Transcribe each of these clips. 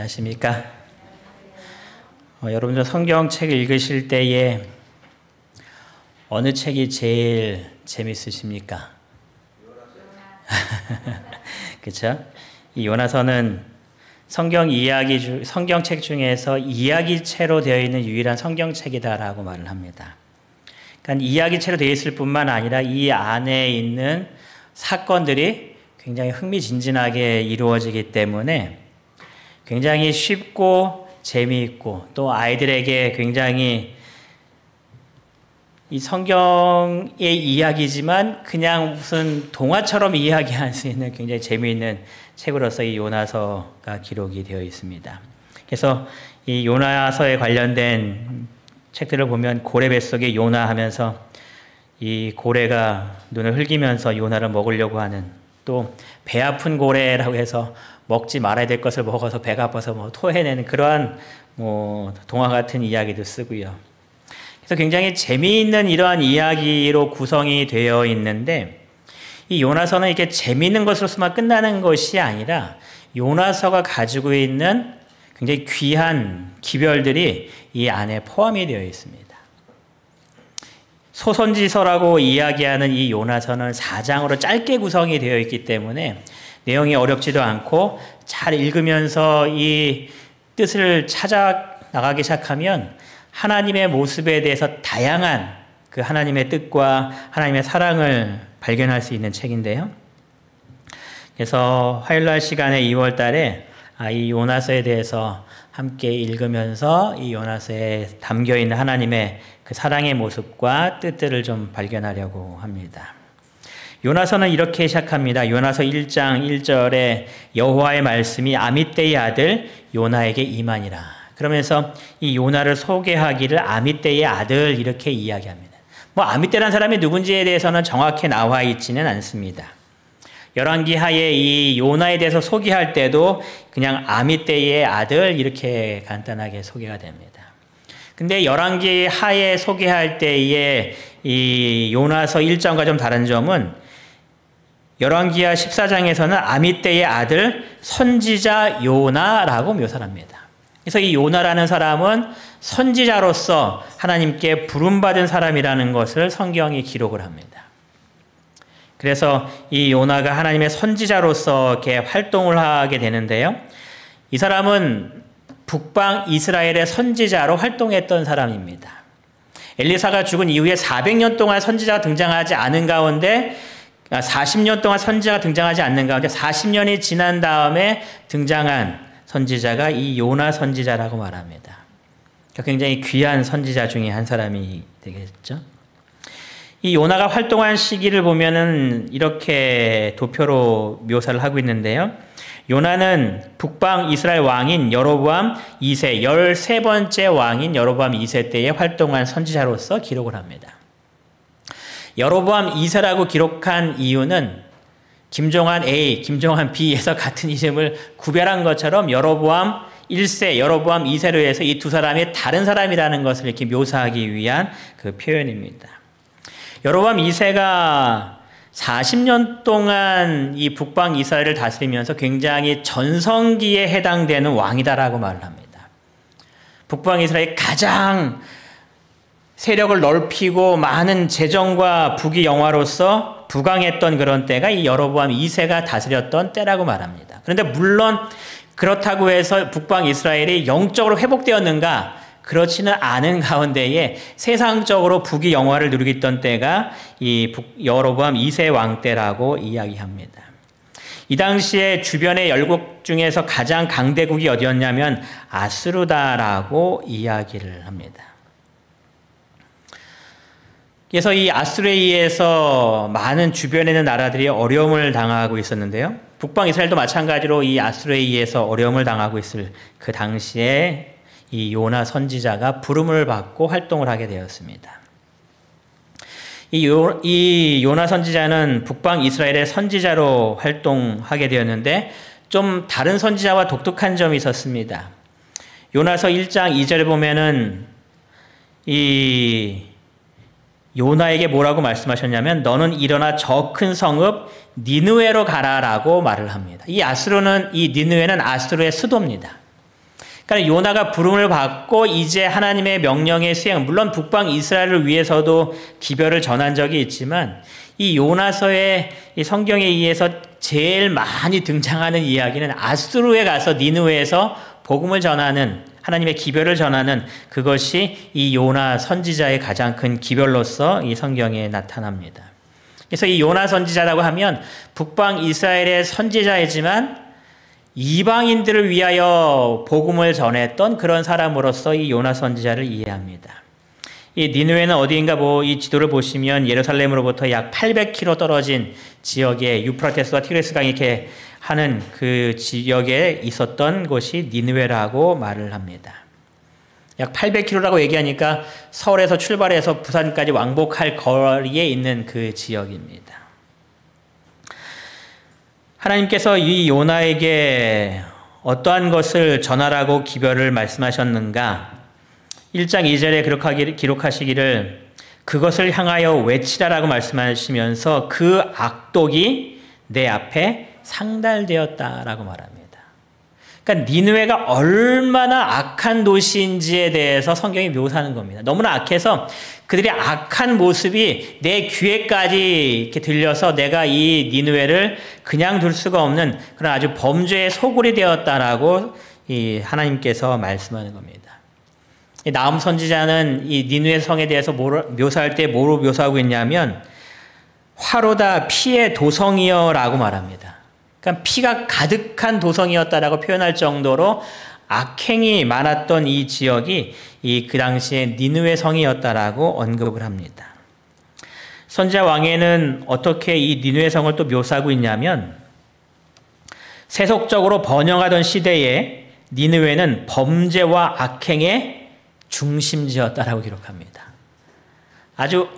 안녕하십니까? 여러분들 성경책 읽으실 때에 어느 책이 제일 재밌으십니까? 그렇죠? 이 요나서는 성경책 중에서 이야기체로 되어 있는 유일한 성경책이다라고 말을 합니다. 그러니까 이야기체로 되어 있을 뿐만 아니라 이 안에 있는 사건들이 굉장히 흥미진진하게 이루어지기 때문에 굉장히 쉽고 재미있고 또 아이들에게 굉장히 이 성경의 이야기지만 그냥 무슨 동화처럼 이야기할 수 있는 굉장히 재미있는 책으로서 이 요나서가 기록이 되어 있습니다. 그래서 이 요나서에 관련된 책들을 보면 고래 뱃속에 요나 하면서 이 고래가 눈을 흘기면서 요나를 먹으려고 하는, 또 배 아픈 고래라고 해서 먹지 말아야 될 것을 먹어서 배가 아파서 토해내는 그러한 동화 같은 이야기도 쓰고요. 그래서 굉장히 재미있는 이러한 이야기로 구성이 되어 있는데, 이 요나서는 이렇게 재미있는 것으로서만 끝나는 것이 아니라 요나서가 가지고 있는 굉장히 귀한 기별들이 이 안에 포함이 되어 있습니다. 소선지서라고 이야기하는 이 요나서는 4장으로 짧게 구성이 되어 있기 때문에 내용이 어렵지도 않고 잘 읽으면서 이 뜻을 찾아 나가기 시작하면 하나님의 모습에 대해서 다양한 그 하나님의 뜻과 하나님의 사랑을 발견할 수 있는 책인데요. 그래서 화요일날 시간에 2월 달에 이 요나서에 대해서 함께 읽으면서 이 요나서에 담겨있는 하나님의 그 사랑의 모습과 뜻들을 좀 발견하려고 합니다. 요나서는 이렇게 시작합니다. 요나서 1장 1절에 여호와의 말씀이 아미떼의 아들 요나에게 임하니라. 그러면서 이 요나를 소개하기를 아미떼의 아들 이렇게 이야기합니다. 아미떼라는 사람이 누군지에 대해서는 정확히 나와 있지는 않습니다. 열왕기 하에 이 요나에 대해서 소개할 때도 그냥 아미떼의 아들 이렇게 간단하게 소개가 됩니다. 근데 열왕기 하에 소개할 때에 이 요나서 1장과 좀 다른 점은 열왕기하 14장에서는 아미떼의 아들 선지자 요나라고 묘사를 합니다. 그래서 이 요나라는 사람은 선지자로서 하나님께 부름받은 사람이라는 것을 성경이 기록을 합니다. 그래서 이 요나가 하나님의 선지자로서 이렇게 활동을 하게 되는데요. 이 사람은 북방 이스라엘의 선지자로 활동했던 사람입니다. 엘리사가 죽은 이후에 400년 동안 선지자가 등장하지 않은 가운데 40년 동안 선지자가 등장하지 않는 가운데 40년이 지난 다음에 등장한 선지자가 이 요나 선지자라고 말합니다. 굉장히 귀한 선지자 중에 한 사람이 되겠죠. 이 요나가 활동한 시기를 보면은 이렇게 도표로 묘사를 하고 있는데요. 요나는 북방 이스라엘 왕인 여로보암 2세, 13번째 왕인 여로보암 2세 때에 활동한 선지자로서 기록을 합니다. 여로보암 2세라고 기록한 이유는 김종한 A, 김종한 B에서 같은 이름을 구별한 것처럼 여로보암 1세, 여로보암 2세로 해서 이 두 사람이 다른 사람이라는 것을 이렇게 묘사하기 위한 그 표현입니다. 여로보암 2세가 40년 동안 이 북방 이스라엘을 다스리면서 굉장히 전성기에 해당되는 왕이다라고 말을 합니다. 북방 이스라엘이 가장 세력을 넓히고 많은 재정과 부귀 영화로서 부강했던 그런 때가 이 여로보암 2세가 다스렸던 때라고 말합니다. 그런데 물론 그렇다고 해서 북방 이스라엘이 영적으로 회복되었는가? 그렇지는 않은 가운데에 세상적으로 부귀 영화를 누리고 있던 때가 이 여로보암 2세 왕 때라고 이야기합니다. 이 당시에 주변의 열국 중에서 가장 강대국이 어디였냐면 아수르다라고 이야기를 합니다. 그래서 이 아수르에 의해서 많은 주변에 있는 나라들이 어려움을 당하고 있었는데요. 북방 이스라엘도 마찬가지로 이 아수르에 의해서 어려움을 당하고 있을 그 당시에 이 요나 선지자가 부름을 받고 활동을 하게 되었습니다. 이 요나 선지자는 북방 이스라엘의 선지자로 활동하게 되었는데 좀 다른 선지자와 독특한 점이 있었습니다. 요나서 1장 2절에 보면은 이 요나에게 뭐라고 말씀하셨냐면 너는 일어나 저 큰 성읍 니느웨로 가라라고 말을 합니다. 이 니느웨는 아수르의 수도입니다. 그러니까 요나가 부름을 받고 이제 하나님의 명령의 수행, 물론 북방 이스라엘을 위해서도 기별을 전한 적이 있지만 이 요나서의 이 성경에 의해서 제일 많이 등장하는 이야기는 아수르에 가서 니느웨에서 복음을 전하는, 하나님의 기별을 전하는 그것이 이 요나 선지자의 가장 큰 기별로서 이 성경에 나타납니다. 그래서 이 요나 선지자라고 하면 북방 이스라엘의 선지자이지만 이방인들을 위하여 복음을 전했던 그런 사람으로서 이 요나 선지자를 이해합니다. 이 니느웨는 어디인가 이 지도를 보시면 예루살렘으로부터 약 800km 떨어진 지역에 유프라테스와 티그리스강이 이렇게 하는 그 지역에 있었던 곳이 니느웨라고 말을 합니다. 약 800km라고 얘기하니까 서울에서 출발해서 부산까지 왕복할 거리에 있는 그 지역입니다. 하나님께서 이 요나에게 어떠한 것을 전하라고 기별을 말씀하셨는가? 1장 2절에 기록하시기를 그것을 향하여 외치라라고 말씀하시면서 그 악독이 내 앞에 상달되었다라고 말합니다. 그러니까 니느웨가 얼마나 악한 도시인지에 대해서 성경이 묘사하는 겁니다. 너무나 악해서 그들의 악한 모습이 내 귀에까지 이렇게 들려서 내가 이 니느웨를 그냥 둘 수가 없는 그런 아주 범죄의 소굴이 되었다라고 이 하나님께서 말씀하는 겁니다. 이 나훔 선지자는 이 니느웨 성에 대해서 묘사할 때 뭐로 묘사하고 있냐면 화로다 피의 도성이여라고 말합니다. 그러니까 피가 가득한 도성이었다라고 표현할 정도로 악행이 많았던 이 지역이 그 당시에 니느웨 성이었다라고 언급을 합니다. 선지자 왕에는 어떻게 이 니느웨 성을 또 묘사하고 있냐면 세속적으로 번영하던 시대에 니느웨는 범죄와 악행의 중심지였다라고 기록합니다. 아주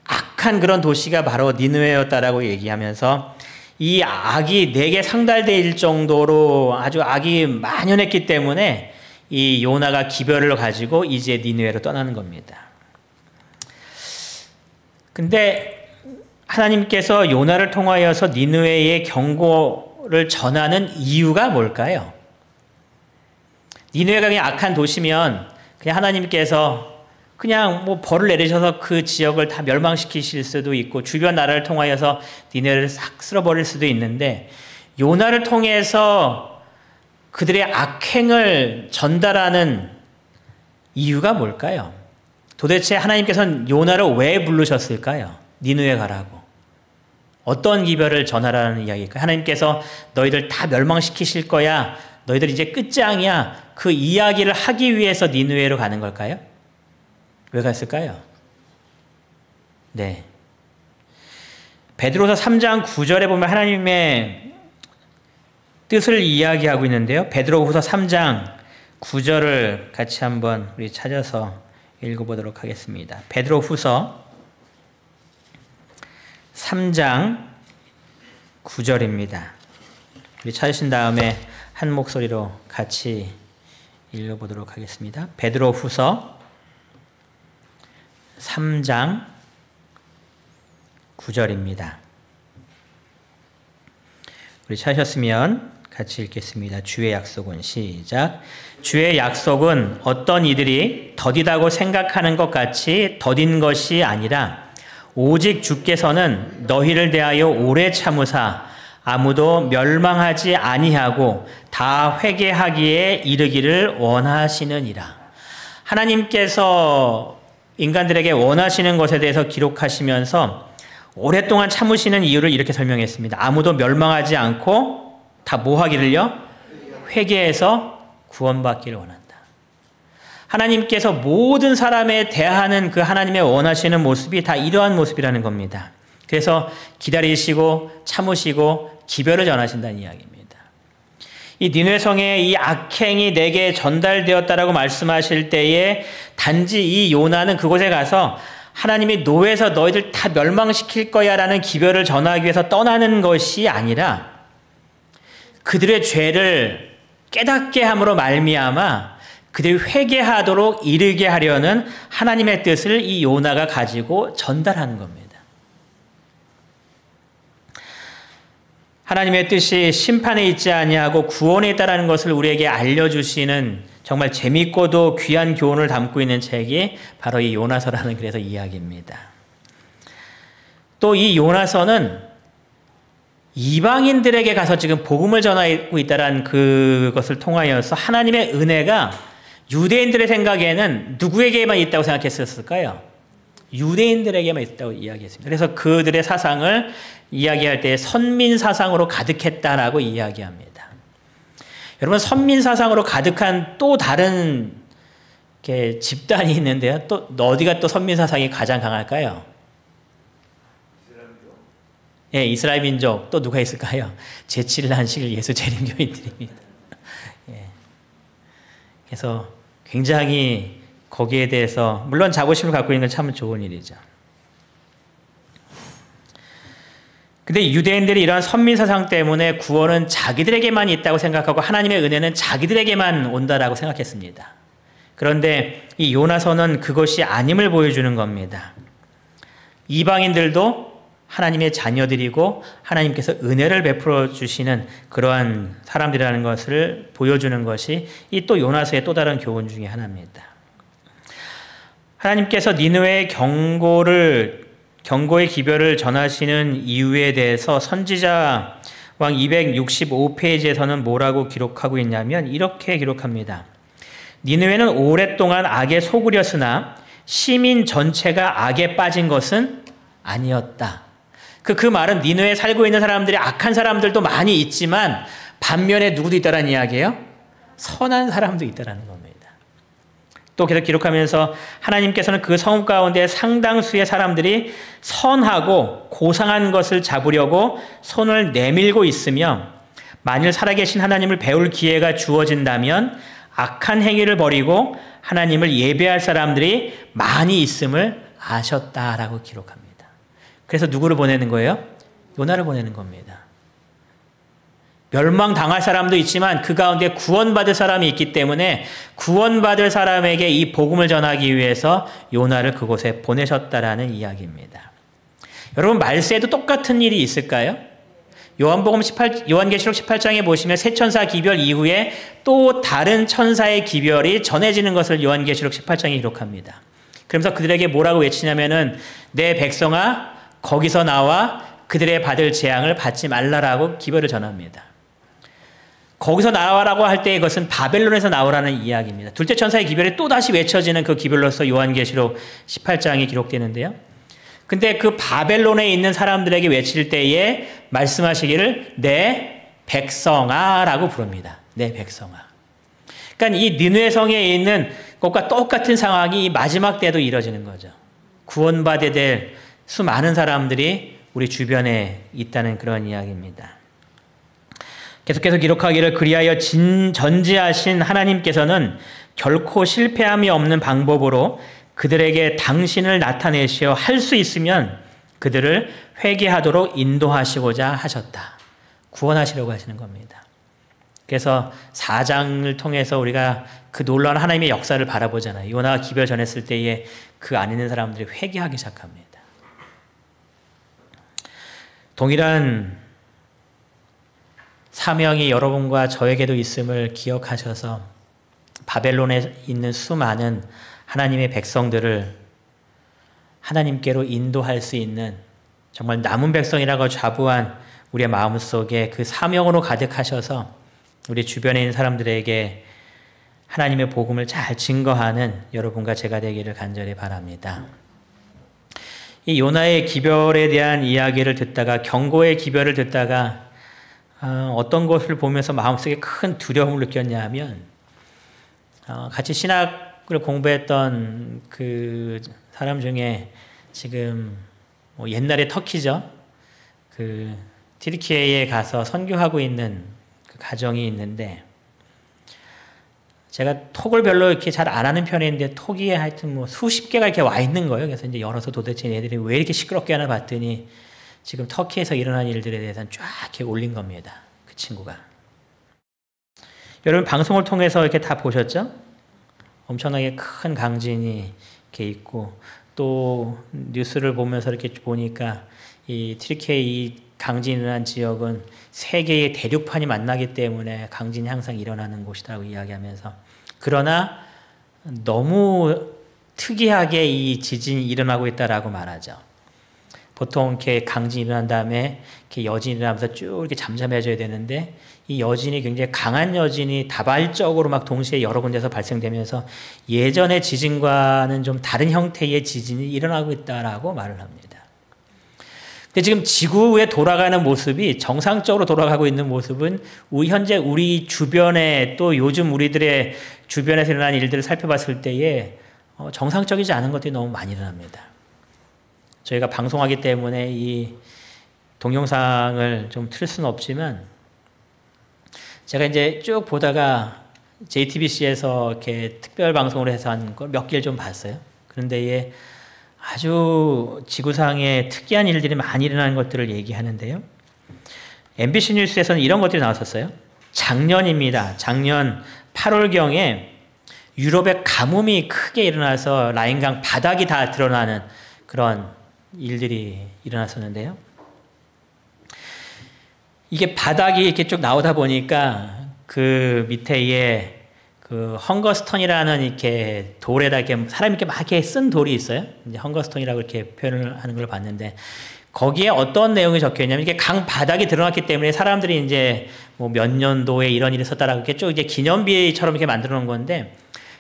악한 그런 도시가 바로 니느웨였다라고 얘기하면서 이 악이 내게 상달될 정도로 아주 악이 만연했기 때문에 이 요나가 기별을 가지고 이제 니느웨로 떠나는 겁니다. 근데 하나님께서 요나를 통하여서 니느웨의 경고를 전하는 이유가 뭘까요? 니느웨가 그냥 악한 도시면 그냥 하나님께서 그냥 벌을 내리셔서 그 지역을 다 멸망시키실 수도 있고 주변 나라를 통하여서 니느웨를 싹 쓸어버릴 수도 있는데 요나를 통해서 그들의 악행을 전달하는 이유가 뭘까요? 도대체 하나님께서는 요나를 왜 부르셨을까요? 니느웨 가라고. 어떤 기별을 전하라는 이야기일까요? 하나님께서 너희들 다 멸망시키실 거야. 너희들 이제 끝장이야. 그 이야기를 하기 위해서 니느웨로 가는 걸까요? 왜 갔을까요? 네. 베드로서 3장 9절에 보면 하나님의 뜻을 이야기하고 있는데요. 베드로후서 3장 9절을 같이 한번 우리 찾아서 읽어보도록 하겠습니다. 베드로후서 3장 9절입니다. 우리 찾으신 다음에 한 목소리로 같이 읽어보도록 하겠습니다. 베드로후서 3장 9절입니다. 우리 찾으셨으면 같이 읽겠습니다. 주의 약속은 시작. 주의 약속은 어떤 이들이 더디다고 생각하는 것 같이 더딘 것이 아니라 오직 주께서는 너희를 대하여 오래 참으사 아무도 멸망하지 아니하고 다 회개하기에 이르기를 원하시느니라. 하나님께서 인간들에게 원하시는 것에 대해서 기록하시면서 오랫동안 참으시는 이유를 이렇게 설명했습니다. 아무도 멸망하지 않고 다 뭐 하기를요? 회개해서 구원받기를 원한다. 하나님께서 모든 사람에 대하는 그 하나님의 원하시는 모습이 다 이러한 모습이라는 겁니다. 그래서 기다리시고 참으시고 기별을 전하신다는 이야기입니다. 이 니느웨 성의 이 악행이 내게 전달되었다라고 말씀하실 때에 단지 이 요나는 그곳에 가서 하나님이 노에서 너희들 다 멸망시킬 거야 라는 기별을 전하기 위해서 떠나는 것이 아니라 그들의 죄를 깨닫게 함으로 말미암아 그들이 회개하도록 이르게 하려는 하나님의 뜻을 이 요나가 가지고 전달하는 겁니다. 하나님의 뜻이 심판에 있지 아니하고 구원에 있다라는 것을 우리에게 알려주시는 정말 재밌고도 귀한 교훈을 담고 있는 책이 바로 이 요나서라는 그래서 이야기입니다. 또 이 요나서는 이방인들에게 가서 지금 복음을 전하고 있다는 그것을 통하여서 하나님의 은혜가 유대인들의 생각에는 누구에게만 있다고 생각했었을까요? 유대인들에게만 있다고 이야기했습니다. 그래서 그들의 사상을 이야기할 때 선민 사상으로 가득했다라고 이야기합니다. 여러분, 선민 사상으로 가득한 또 다른 집단이 있는데요. 또 어디가 또 선민 사상이 가장 강할까요? 예, 이스라엘 민족. 또 누가 있을까요? 제7난실 예수 재림교인들입니다. 예. 그래서 굉장히 거기에 대해서 물론 자부심을 갖고 있는 건 참 좋은 일이죠. 근데 유대인들이 이러한 선민 사상 때문에 구원은 자기들에게만 있다고 생각하고 하나님의 은혜는 자기들에게만 온다라고 생각했습니다. 그런데 이 요나서는 그것이 아님을 보여주는 겁니다. 이방인들도 하나님의 자녀들이고 하나님께서 은혜를 베풀어 주시는 그러한 사람들이라는 것을 보여주는 것이 이 또 요나서의 또 다른 교훈 중에 하나입니다. 하나님께서 니느웨의 경고의 기별을 전하시는 이유에 대해서 선지자 왕 265페이지에서는 뭐라고 기록하고 있냐면 이렇게 기록합니다. 니느웨는 오랫동안 악에 속으렸으나 시민 전체가 악에 빠진 것은 아니었다. 그 말은 니느웨에 살고 있는 사람들이 악한 사람들도 많이 있지만 반면에 누구도 있다라는 이야기예요? 선한 사람도 있다라는 겁니다. 또 계속 기록하면서 하나님께서는 그 성읍 가운데 상당수의 사람들이 선하고 고상한 것을 잡으려고 손을 내밀고 있으며 만일 살아계신 하나님을 배울 기회가 주어진다면 악한 행위를 버리고 하나님을 예배할 사람들이 많이 있음을 아셨다라고 기록합니다. 그래서 누구를 보내는 거예요? 요나를 보내는 겁니다. 멸망당할 사람도 있지만 그 가운데 구원받을 사람이 있기 때문에 구원받을 사람에게 이 복음을 전하기 위해서 요나를 그곳에 보내셨다라는 이야기입니다. 여러분, 말세에도 똑같은 일이 있을까요? 요한계시록 18장에 보시면 새 천사 기별 이후에 또 다른 천사의 기별이 전해지는 것을 요한계시록 18장에 기록합니다. 그러면서 그들에게 뭐라고 외치냐면은 내 백성아 거기서 나와 그들의 받을 재앙을 받지 말라라고 기별을 전합니다. 거기서 나와라고 할 때 이것은 바벨론에서 나오라는 이야기입니다. 둘째 천사의 기별이 또다시 외쳐지는 그 기별로서 요한계시록 18장이 기록되는데요. 근데 그 바벨론에 있는 사람들에게 외칠 때에 말씀하시기를 내 백성아 라고 부릅니다. 내 백성아. 그러니까 이 니느웨 성에 있는 것과 똑같은 상황이 마지막 때도 이뤄지는 거죠. 구원받아야 될 수많은 사람들이 우리 주변에 있다는 그런 이야기입니다. 계속해서 기록하기를 그리하여 전지하신 하나님께서는 결코 실패함이 없는 방법으로 그들에게 당신을 나타내시어 할 수 있으면 그들을 회개하도록 인도하시고자 하셨다. 구원하시려고 하시는 겁니다. 그래서 4장을 통해서 우리가 그 놀라운 하나님의 역사를 바라보잖아요. 요나가 기별 전했을 때에 그 안에 있는 사람들이 회개하기 시작합니다. 동일한 사명이 여러분과 저에게도 있음을 기억하셔서 바벨론에 있는 수많은 하나님의 백성들을 하나님께로 인도할 수 있는 정말 남은 백성이라고 자부한 우리의 마음속에 그 사명으로 가득하셔서 우리 주변에 있는 사람들에게 하나님의 복음을 잘 증거하는 여러분과 제가 되기를 간절히 바랍니다. 이 요나의 기별에 대한 이야기를 듣다가 경고의 기별을 듣다가 어떤 것을 보면서 마음속에 큰 두려움을 느꼈냐 하면 같이 신학을 공부했던 그 사람 중에 지금 뭐 옛날에 터키죠. 그 튀르키예에 가서 선교하고 있는 그 가정이 있는데 제가 톡을 별로 이렇게 잘 안 하는 편인데 톡이 하여튼 뭐 수십 개가 이렇게 와 있는 거예요. 그래서 이제 열어서 도대체 얘들이 왜 이렇게 시끄럽게 하나 봤더니 지금 터키에서 일어난 일들에 대해서는 쫙 이렇게 올린 겁니다. 그 친구가. 여러분 방송을 통해서 이렇게 다 보셨죠? 엄청나게 큰 강진이 이렇게 있고 또 뉴스를 보면서 이렇게 보니까 이 튀르키예 이 강진이 일어난 지역은 세 개의 대륙판이 만나기 때문에 강진이 항상 일어나는 곳이라고 이야기하면서, 그러나 너무 특이하게 이 지진이 일어나고 있다라고 말하죠. 보통 이렇게 강진이 일어난 다음에 이렇게 여진이 일어나면서 쭉 이렇게 잠잠해져야 되는데, 이 여진이 굉장히 강한 여진이 다발적으로 막 동시에 여러 군데서 발생되면서 예전의 지진과는 좀 다른 형태의 지진이 일어나고 있다라고 말을 합니다. 근데 지금 지구에 돌아가는 모습이, 정상적으로 돌아가고 있는 모습은 현재 우리 주변에, 또 요즘 우리들의 주변에서 일어나는 일들을 살펴봤을 때에 정상적이지 않은 것들이 너무 많이 일어납니다. 저희가 방송하기 때문에 이 동영상을 좀 틀 수는 없지만, 제가 이제 쭉 보다가 JTBC에서 이렇게 특별 방송을 해서 한 걸 몇 개를 좀 봤어요. 그런데 아주 지구상에 특이한 일들이 많이 일어나는 것들을 얘기하는데요. MBC 뉴스에서는 이런 것들이 나왔었어요. 작년입니다. 작년 8월경에 유럽에 가뭄이 크게 일어나서 라인강 바닥이 다 드러나는 그런 일들이 일어났었는데요. 이게 바닥이 이렇게 쭉 나오다 보니까 그 밑에에 그 헝거스톤이라는 이렇게 돌에다 이렇게 사람이 이렇게 막 이렇게 쓴 돌이 있어요. 이제 헝거스톤이라고 이렇게 표현을 하는 걸 봤는데, 거기에 어떤 내용이 적혀 있냐면, 이게 강 바닥이 드러났기 때문에 사람들이 이제 뭐 몇 년도에 이런 일이 있었다라고 이렇게 쭉 이제 기념비처럼 이렇게 만들어 놓은 건데,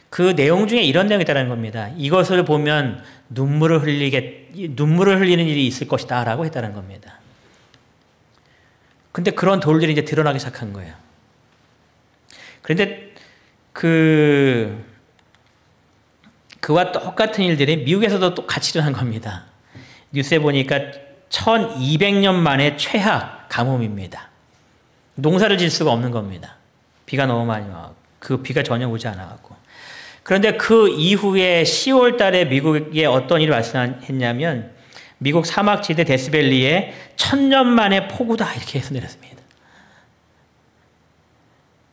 그 내용 중에 이런 내용이 있다는 겁니다. 이것을 보면 눈물을 흘리는 일이 있을 것이다라고 했다는 겁니다. 근데 그런 돌들이 이제 드러나기 시작한 거예요. 그런데 그와 똑같은 일들이 미국에서도 똑같이 일어난 겁니다. 뉴스에 보니까 1200년 만에 최악 가뭄입니다. 농사를 지을 수가 없는 겁니다. 비가 너무 많이 와서. 그 비가 전혀 오지 않아갖고. 그런데 그 이후에 10월 달에 미국에 어떤 일이 발생했냐면, 미국 사막지대 데스밸리에 1000년 만에 폭우다 이렇게 해서 내렸습니다.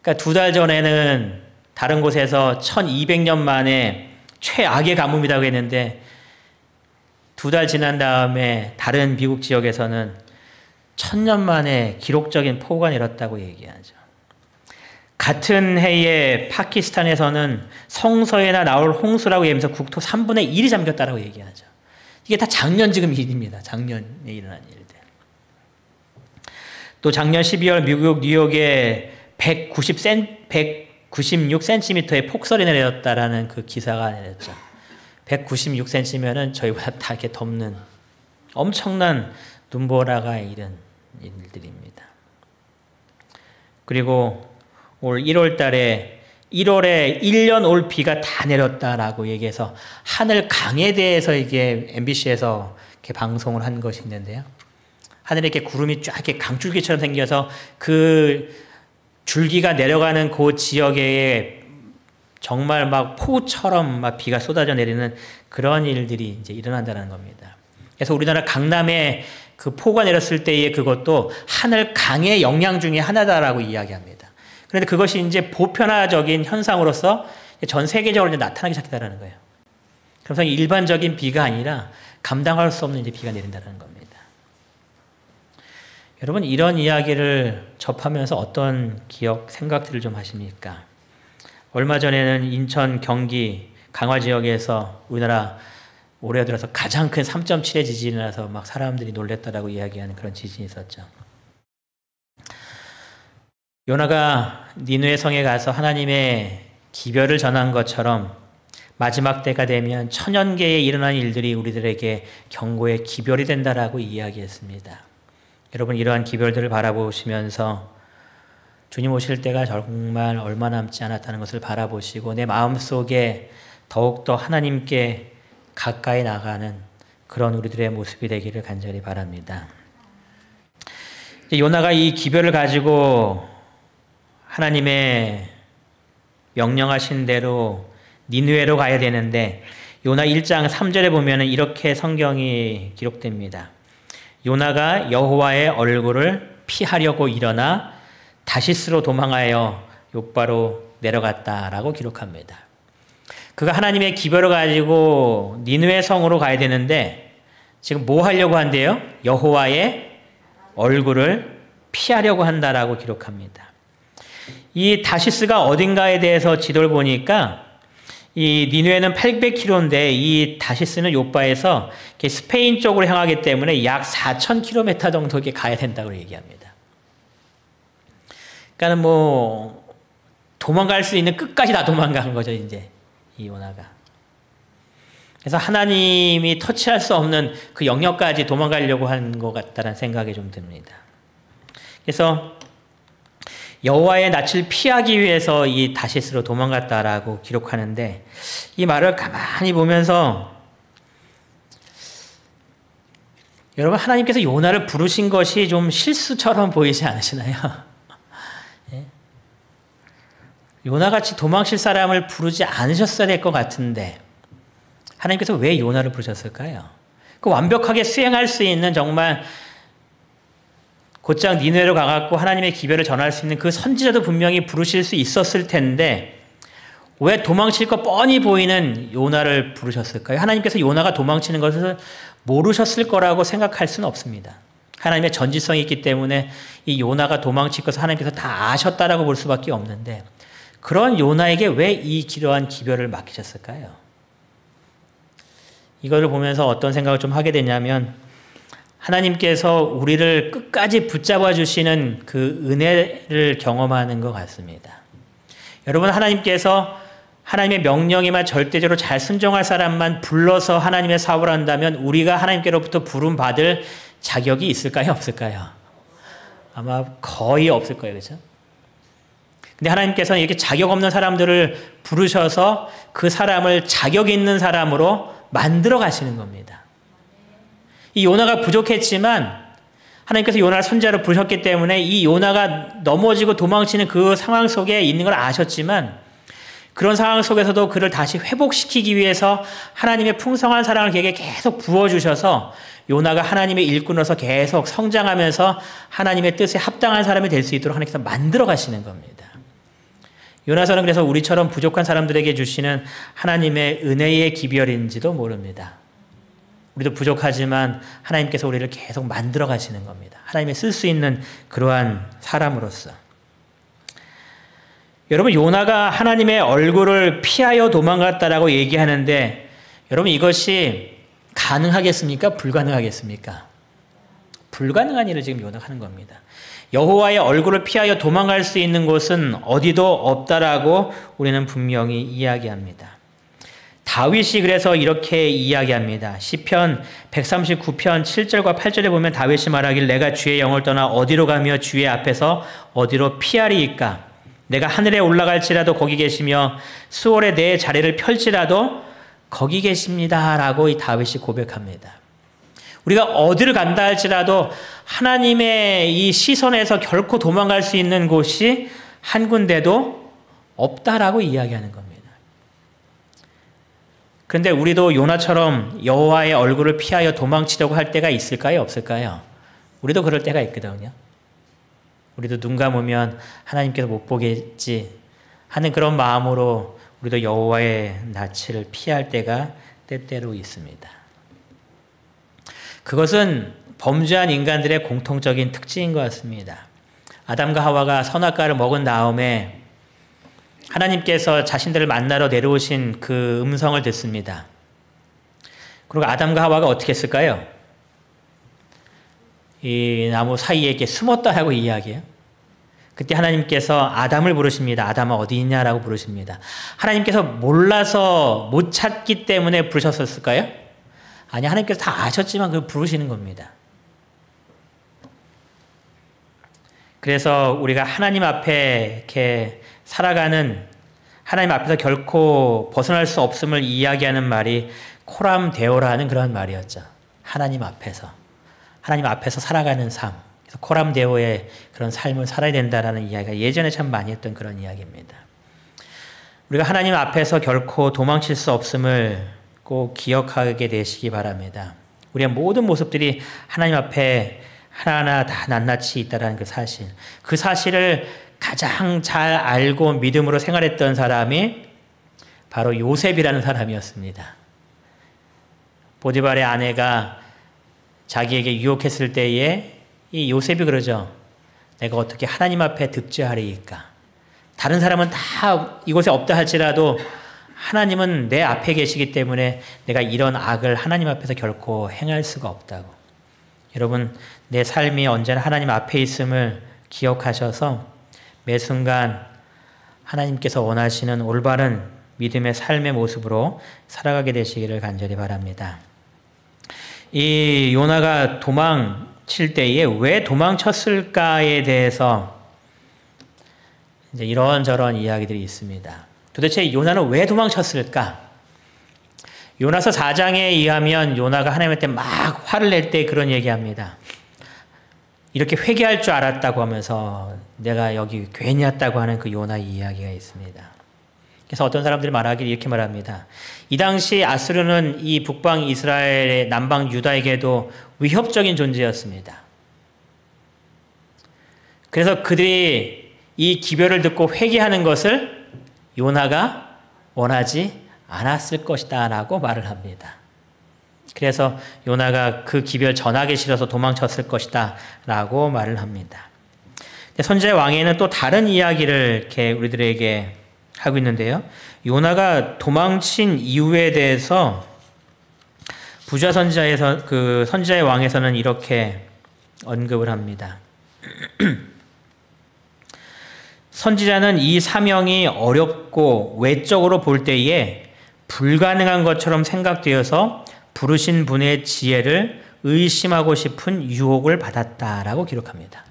그러니까 2달 전에는 다른 곳에서 1200년 만에 최악의 가뭄이라고 했는데, 2달 지난 다음에 다른 미국 지역에서는 1000년 만에 기록적인 폭우가 내렸다고 얘기하죠. 같은 해에 파키스탄에서는 성서에나 나올 홍수라고 얘기하면서 국토 3분의 1이 잠겼다고 얘기하죠. 이게 다 작년 지금 일입니다. 작년에 일어난 일들. 또 작년 12월 미국 뉴욕에 196cm의 폭설이 내렸다라는 그 기사가 내렸죠. 196cm면은 저희보다 다 이렇게 덮는 엄청난 눈보라가 이른 일들입니다. 그리고 올 1월 달에 1월에 1년 올 비가 다 내렸다라고 얘기해서 하늘 강에 대해서 이게 MBC에서 이렇게 방송을 한 것이 있는데요. 하늘에 이렇게 구름이 쫙 이렇게 강줄기처럼 생겨서 그 줄기가 내려가는 그 지역에 정말 막 폭우처럼 막 비가 쏟아져 내리는 그런 일들이 이제 일어난다는 겁니다. 그래서 우리나라 강남에 그 폭우가 내렸을 때의 그것도 하늘 강의 영향 중에 하나다라고 이야기합니다. 그런데 그것이 이제 보편화적인 현상으로서 전 세계적으로 이제 나타나기 시작했다는 거예요. 그래서 일반적인 비가 아니라 감당할 수 없는 이제 비가 내린다는 겁니다. 여러분, 이런 이야기를 접하면서 어떤 기억, 생각들을 좀 하십니까? 얼마 전에는 인천, 경기, 강화 지역에서 우리나라 올해 들어서 가장 큰 3.7의 지진이 나서 막 사람들이 놀랬다라고 이야기하는 그런 지진이 있었죠. 요나가 니느웨 성에 가서 하나님의 기별을 전한 것처럼 마지막 때가 되면 천연계에 일어난 일들이 우리들에게 경고의 기별이 된다라고 이야기했습니다. 여러분, 이러한 기별들을 바라보시면서 주님 오실 때가 정말 얼마 남지 않았다는 것을 바라보시고 내 마음속에 더욱더 하나님께 가까이 나가는 그런 우리들의 모습이 되기를 간절히 바랍니다. 요나가 이 기별을 가지고 하나님의 명령하신 대로 니느웨로 가야 되는데, 요나 1장 3절에 보면 이렇게 성경이 기록됩니다. 요나가 여호와의 얼굴을 피하려고 일어나 다시스로 도망하여 욥바로 내려갔다라고 기록합니다. 그가 하나님의 기별을 가지고 니느웨 성으로 가야 되는데 지금 뭐 하려고 한대요? 여호와의 얼굴을 피하려고 한다라고 기록합니다. 이 다시스가 어딘가에 대해서 지도를 보니까 이 니느웨는 800km인데 이 다시스는 요바에서 스페인 쪽으로 향하기 때문에 약 4,000km 정도 이렇게 가야 된다고 얘기합니다. 그러니까 뭐 도망갈 수 있는 끝까지 다 도망간 거죠, 이제 이 요나가. 그래서 하나님이 터치할 수 없는 그 영역까지 도망가려고 한 것 같다는 생각이 좀 듭니다. 그래서 여호와의 낯을 피하기 위해서 이 다시스로 도망갔다라고 기록하는데 이 말을 가만히 보면서 여러분 하나님께서 요나를 부르신 것이 좀 실수처럼 보이지 않으시나요? 예? 요나같이 도망칠 사람을 부르지 않으셨어야 될 것 같은데 하나님께서 왜 요나를 부르셨을까요? 그 완벽하게 수행할 수 있는 정말 곧장 니느웨로 가갖고 하나님의 기별을 전할 수 있는 그 선지자도 분명히 부르실 수 있었을 텐데 왜 도망칠 것 뻔히 보이는 요나를 부르셨을까요? 하나님께서 요나가 도망치는 것을 모르셨을 거라고 생각할 수는 없습니다. 하나님의 전지성이 있기 때문에 이 요나가 도망칠 것을 하나님께서 다 아셨다라고 볼 수밖에 없는데 그런 요나에게 왜 이 기묘한 기별을 맡기셨을까요? 이거를 보면서 어떤 생각을 좀 하게 되냐면 하나님께서 우리를 끝까지 붙잡아 주시는 그 은혜를 경험하는 것 같습니다. 여러분 하나님께서 하나님의 명령에만 절대적으로 잘 순종할 사람만 불러서 하나님의 사업을 한다면 우리가 하나님께로부터 부름받을 자격이 있을까요? 없을까요? 아마 거의 없을 거예요. 그렇죠? 근데 하나님께서는 이렇게 자격 없는 사람들을 부르셔서 그 사람을 자격 있는 사람으로 만들어 가시는 겁니다. 이 요나가 부족했지만 하나님께서 요나를 선지자로 부르셨기 때문에 이 요나가 넘어지고 도망치는 그 상황 속에 있는 걸 아셨지만 그런 상황 속에서도 그를 다시 회복시키기 위해서 하나님의 풍성한 사랑을 그에게 계속 부어주셔서 요나가 하나님의 일꾼으로서 계속 성장하면서 하나님의 뜻에 합당한 사람이 될 수 있도록 하나님께서 만들어 가시는 겁니다. 요나서는 그래서 우리처럼 부족한 사람들에게 주시는 하나님의 은혜의 기별인지도 모릅니다. 우리도 부족하지만 하나님께서 우리를 계속 만들어 가시는 겁니다. 하나님의 쓸 수 있는 그러한 사람으로서. 여러분 요나가 하나님의 얼굴을 피하여 도망갔다라고 얘기하는데 여러분 이것이 가능하겠습니까? 불가능하겠습니까? 불가능한 일을 지금 요나가 하는 겁니다. 여호와의 얼굴을 피하여 도망갈 수 있는 곳은 어디도 없다라고 우리는 분명히 이야기합니다. 다윗이 그래서 이렇게 이야기합니다. 시편 139편 7절과 8절에 보면 다윗이 말하길 내가 주의 영을 떠나 어디로 가며 주의 앞에서 어디로 피하리이까? 내가 하늘에 올라갈지라도 거기 계시며 수월에 내 자리를 펼지라도 거기 계십니다. 라고 이 다윗이 고백합니다. 우리가 어디를 간다 할지라도 하나님의 이 시선에서 결코 도망갈 수 있는 곳이 한 군데도 없다라고 이야기하는 겁니다. 그런데 우리도 요나처럼 여호와의 얼굴을 피하여 도망치려고 할 때가 있을까요? 없을까요? 우리도 그럴 때가 있거든요. 우리도 눈 감으면 하나님께서 못 보겠지 하는 그런 마음으로 우리도 여호와의 낯을 피할 때가 때때로 있습니다. 그것은 범죄한 인간들의 공통적인 특징인 것 같습니다. 아담과 하와가 선악과를 먹은 다음에 하나님께서 자신들을 만나러 내려오신 그 음성을 듣습니다. 그리고 아담과 하와가 어떻게 했을까요? 이 나무 사이에 이렇게 숨었다라고 이야기해요. 그때 하나님께서 아담을 부르십니다. 아담아 어디 있냐라고 부르십니다. 하나님께서 몰라서 못 찾기 때문에 부르셨을까요? 아니, 하나님께서 다 아셨지만 그걸 부르시는 겁니다. 그래서 우리가 하나님 앞에 이렇게 살아가는, 하나님 앞에서 결코 벗어날 수 없음을 이야기하는 말이 코람 데오라는 그런 말이었죠. 하나님 앞에서 살아가는 삶. 그래서 코람 데오의 그런 삶을 살아야 된다라는 이야기가 예전에 참 많이 했던 그런 이야기입니다. 우리가 하나님 앞에서 결코 도망칠 수 없음을 꼭 기억하게 되시기 바랍니다. 우리의 모든 모습들이 하나님 앞에 하나하나 다 낱낱이 있다는 그 사실. 그 사실을 가장 잘 알고 믿음으로 생활했던 사람이 바로 요셉이라는 사람이었습니다. 보디발의 아내가 자기에게 유혹했을 때에 이 요셉이 그러죠. 내가 어떻게 하나님 앞에 득죄하리이까. 다른 사람은 다 이곳에 없다 할지라도 하나님은 내 앞에 계시기 때문에 내가 이런 악을 하나님 앞에서 결코 행할 수가 없다고. 여러분, 내 삶이 언제나 하나님 앞에 있음을 기억하셔서 매 순간 하나님께서 원하시는 올바른 믿음의 삶의 모습으로 살아가게 되시기를 간절히 바랍니다. 이 요나가 도망칠 때에 왜 도망쳤을까에 대해서 이제 이런저런 이야기들이 있습니다. 도대체 요나는 왜 도망쳤을까? 요나서 4장에 의하면 요나가 하나님한테 막 화를 낼 때 그런 얘기합니다. 이렇게 회개할 줄 알았다고 하면서 내가 여기 괜히 왔다고 하는 그 요나의 이야기가 있습니다. 그래서 어떤 사람들이 말하기를 이렇게 말합니다. 이 당시 아수르는 이 북방 이스라엘의 남방 유다에게도 위협적인 존재였습니다. 그래서 그들이 이 기별을 듣고 회개하는 것을 요나가 원하지 않았을 것이다 라고 말을 합니다. 그래서 요나가 그 기별 전하기 싫어서 도망쳤을 것이다 라고 말을 합니다. 선지자 왕에는 또 다른 이야기를 이렇게 우리들에게 하고 있는데요. 요나가 도망친 이유에 대해서 부좌 선지자에서 그 선지자의 왕에서는 이렇게 언급을 합니다. 선지자는 이 사명이 어렵고 외적으로 볼 때에 불가능한 것처럼 생각되어서 부르신 분의 지혜를 의심하고 싶은 유혹을 받았다라고 기록합니다.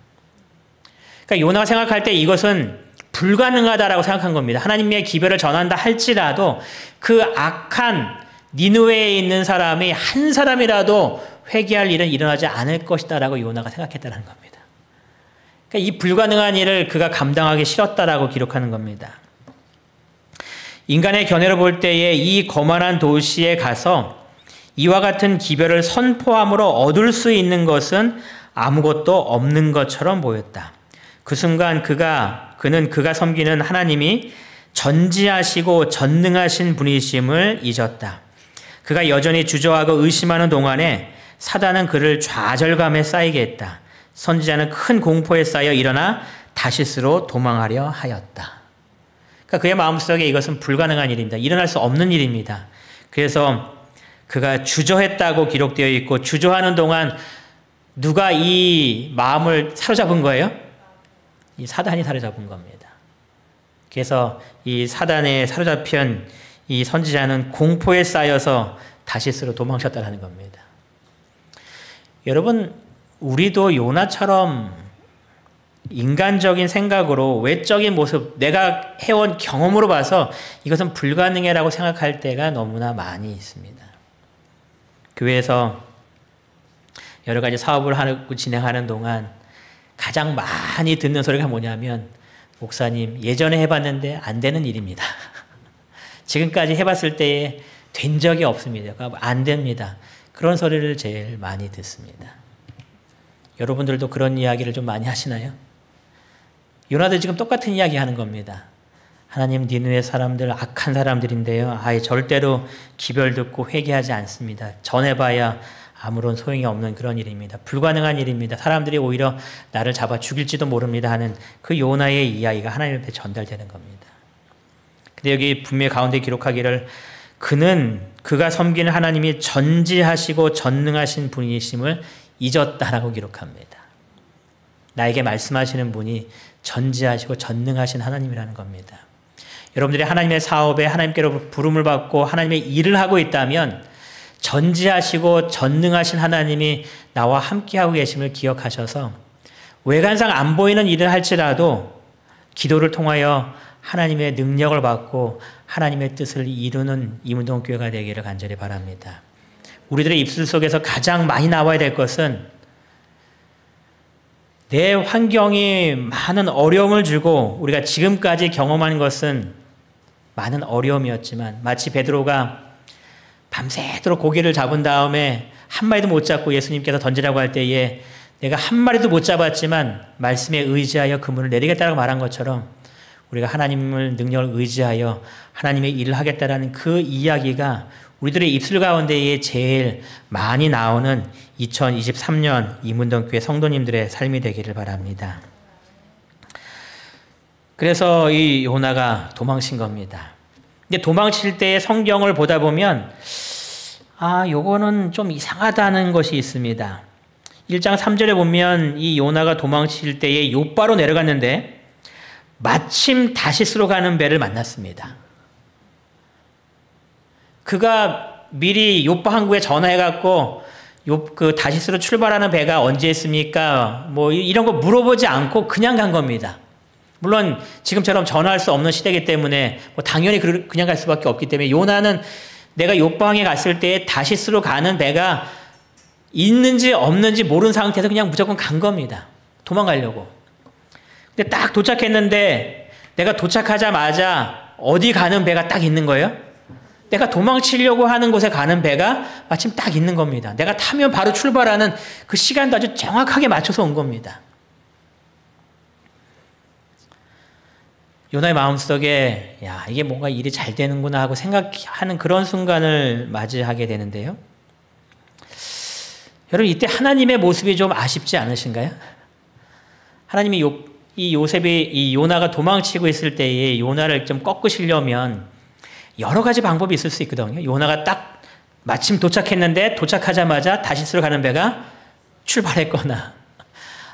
그러니까 요나가 생각할 때 이것은 불가능하다라고 생각한 겁니다. 하나님의 기별을 전한다 할지라도 그 악한 니느웨에 있는 사람이 한 사람이라도 회개할 일은 일어나지 않을 것이다라고 요나가 생각했다는 겁니다. 그러니까 이 불가능한 일을 그가 감당하기 싫었다라고 기록하는 겁니다. 인간의 견해로 볼 때에 이 거만한 도시에 가서 이와 같은 기별을 선포함으로 얻을 수 있는 것은 아무것도 없는 것처럼 보였다. 그 순간 그는 그가 섬기는 하나님이 전지하시고 전능하신 분이심을 잊었다. 그가 여전히 주저하고 의심하는 동안에 사단은 그를 좌절감에 쌓이게 했다. 선지자는 큰 공포에 쌓여 일어나 다시스로 도망하려 하였다. 그러니까 그의 마음속에 이것은 불가능한 일입니다. 일어날 수 없는 일입니다. 그래서 그가 주저했다고 기록되어 있고 주저하는 동안 누가 이 마음을 사로잡은 거예요? 이 사단이 사로잡은 겁니다. 그래서 이 사단에 사로잡힌 이 선지자는 공포에 쌓여서 다시스로 도망쳤다는 겁니다. 여러분, 우리도 요나처럼 인간적인 생각으로 외적인 모습, 내가 해온 경험으로 봐서 이것은 불가능해라고 생각할 때가 너무나 많이 있습니다. 교회에서 여러 가지 사업을 하고 진행하는 동안 가장 많이 듣는 소리가 뭐냐면, 목사님 예전에 해봤는데 안 되는 일입니다. 지금까지 해봤을 때에 된 적이 없습니다. 안 됩니다. 그런 소리를 제일 많이 듣습니다. 여러분들도 그런 이야기를 좀 많이 하시나요? 요나도 지금 똑같은 이야기 하는 겁니다. 하나님, 니느웨 사람들 악한 사람들인데요. 절대로 기별 듣고 회개하지 않습니다. 전해봐야 아무런 소용이 없는 그런 일입니다. 불가능한 일입니다. 사람들이 오히려 나를 잡아 죽일지도 모릅니다 하는 그 요나의 이야기가 하나님 앞에 전달되는 겁니다. 근데 여기 분명히 가운데 기록하기를 그가 섬기는 하나님이 전지하시고 전능하신 분이심을 잊었다라고 기록합니다. 나에게 말씀하시는 분이 전지하시고 전능하신 하나님이라는 겁니다. 여러분들이 하나님의 사업에 하나님께로 부름을 받고 하나님의 일을 하고 있다면 전지하시고 전능하신 하나님이 나와 함께하고 계심을 기억하셔서 외관상 안 보이는 일을 할지라도 기도를 통하여 하나님의 능력을 받고 하나님의 뜻을 이루는 이문동교회가 되기를 간절히 바랍니다. 우리들의 입술 속에서 가장 많이 나와야 될 것은 내 환경이 많은 어려움을 주고 우리가 지금까지 경험한 것은 많은 어려움이었지만 마치 베드로가 밤새도록 고기를 잡은 다음에 한 마리도 못 잡고 예수님께서 던지라고 할 때에 내가 한 마리도 못 잡았지만 말씀에 의지하여 그물을 내리겠다고 말한 것처럼 우리가 하나님을 능력을 의지하여 하나님의 일을 하겠다라는 그 이야기가 우리들의 입술 가운데에 제일 많이 나오는 2023년 이문동교회 성도님들의 삶이 되기를 바랍니다. 그래서 이 요나가 도망친 겁니다. 근데 도망칠 때 성경을 보다 보면 요거는 좀 이상하다는 것이 있습니다. 1장 3절에 보면 이 요나가 도망칠 때에 욥바로 내려갔는데 마침 다시스로 가는 배를 만났습니다. 그가 미리 욥바 항구에 전화해갖고 그 다시스로 출발하는 배가 언제 있습니까? 뭐 이런 거 물어보지 않고 그냥 간 겁니다. 물론 지금처럼 전화할 수 없는 시대이기 때문에 뭐 당연히 그냥 갈 수밖에 없기 때문에 요나는 내가 욥바항에 갔을 때 다시스로 가는 배가 있는지 없는지 모르는 상태에서 그냥 무조건 간 겁니다. 도망가려고. 근데 딱 도착했는데 내가 도착하자마자 어디 가는 배가 딱 있는 거예요. 내가 도망치려고 하는 곳에 가는 배가 마침 딱 있는 겁니다. 내가 타면 바로 출발하는 그 시간도 아주 정확하게 맞춰서 온 겁니다. 요나의 마음속에 이게 뭔가 일이 잘 되는구나 하고 생각하는 그런 순간을 맞이하게 되는데요. 여러분 이때 하나님의 모습이 좀 아쉽지 않으신가요? 하나님이 이 요셉이 이 요나가 도망치고 있을 때에 요나를 좀 꺾으시려면 여러 가지 방법이 있을 수 있거든요. 요나가 딱 마침 도착했는데 도착하자마자 다시스로 가는 배가 출발했거나